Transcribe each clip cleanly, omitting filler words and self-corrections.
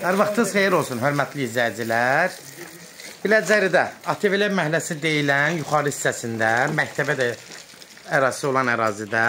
Hər vaxtınız xeyir olsun, hörmətli izləyicilər. Biləcəridə ATV-lər məhəlləsi deyilən yuxarı hissəsində, məktəbə də ərazisi olan ərazidə,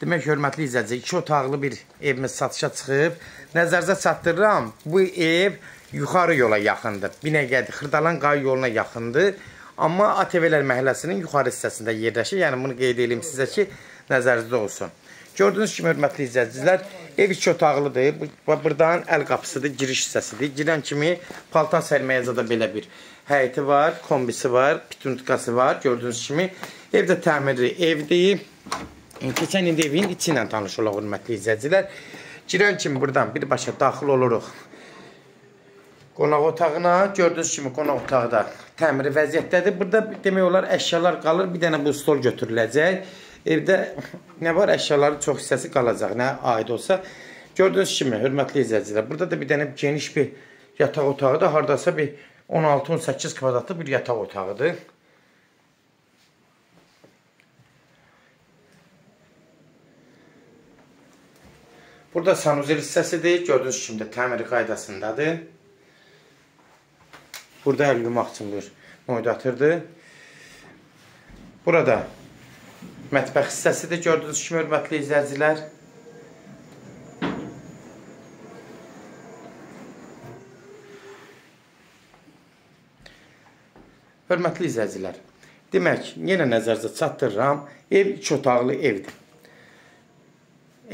demək, hörmətli izləyicilər, 2 otaqlı bir evimiz satışa çıxıb. Nəzərinizə çatdırıram, bu ev yuxarı yola yaxındır. Binəqədi, Xırdalan Qay yoluna yaxındır. Amma ATV-lər məhəlləsinin yuxarı hissəsində yerləşir. Yəni, bunu qeyd edeyim sizə ki, nəzərinizdə olsun. Gördüyünüz kimi, hörmətli izləyicilər, ev 2 otaqlıdır. Buradan əl qapısıdır, giriş hissəsidir. Girən kimi paltar sərməyə zada belə bir həyəti var, kombisi var, pituntkası var. Gördüyünüz kimi, evdə təmirli evdir. Keçən indi evin içi ilə tanış olaq, hörmətli izləyicilər. Girən kimi buradan birbaşa daxil oluruq qonaq otağına. Gördüyünüz kimi, qonaq otağı da təmiri vəziyyətdədir. Burada demək olar, əşyalar qalır. Bir dənə bu stol götürüləcək. Evdə nə var, əşyaların çox hissəsi qalacaq, nə aid olsa. Gördüyünüz kimi, hörmətli izləyicilər, burada da bir dənə geniş bir yataq otağı da, haradasa bir 16-18 kvadratlı bir yataq otağıdır. Burada sanuzel hissəsidir, gördüyünüz kimi də təmiri qaydasındadır. Burada əl yumaq üçün bir moydatırdır. Burada mətbəx hissəsidir, gördüyünüz kimi, hörmətli izləyicilər. Hörmətli izləyicilər, demək, yenə nəzərinizə çatdırıram, ev 2 otaqlı evdir.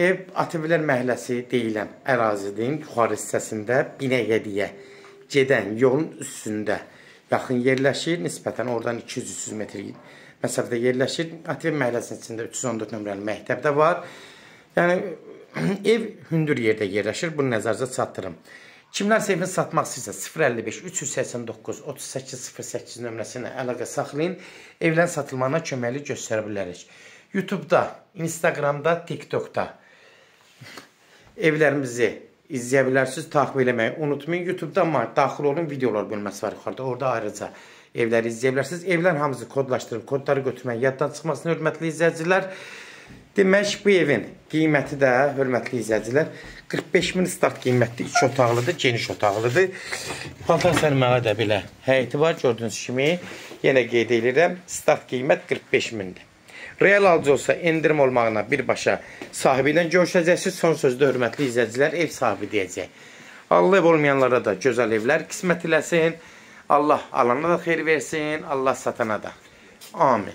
Ev ATV-lər məhəlləsi deyilən ərazinin yuxarı hissəsində Binəqədiyə gedən yolun üstündə yaxın yerləşir. Nisbətən oradan 200-300 metr məsafədə yerləşir. ATV məhəlləsinin içində 314 nömrəli məktəb də var. Yəni, ev hündür yerdə yerləşir. Bunu nəzərinizə çatdırım. Kimlərsə evini satmaq istəyirsə 055-389-3808 nömrəsində əlaqə saxlayın. Evlərin satılmağına köməkli göstərə bilərik. YouTube-da, Instagram-da, TikTok-da evlərimizi izləyə bilərsiniz, takip eləməyi unutmayın. YouTube-da daxil olun, videolar bölməsi var yuxarıda. Orada ayrıca evləri izləyə bilərsiniz. Evlərin hamısı kodlaşdırıb, kodları götürməyi yaddan çıxmasını, hörmətli izləyicilər. Demək, bu evin qiyməti də, hörmətli izləyicilər, 45.000 start qiymətli 2 otaqlıdır, geniş otaqlıdır. Paltar sərməyə də belə həyəti var, gördüyünüz kimi. Yenə qeyd edirəm, start qiymət 45.000-dir. Real alıcı olsa endirim olmağına birbaşa sahibi ilə görüşəcəksiniz. Son sözdə, hörmətli izləyicilər, ev sahibi deyəcək. Allah ev olmayanlara da gözəl evlər qismət eləsin. Allah alana da xeyir versin, Allah satana da. Amin.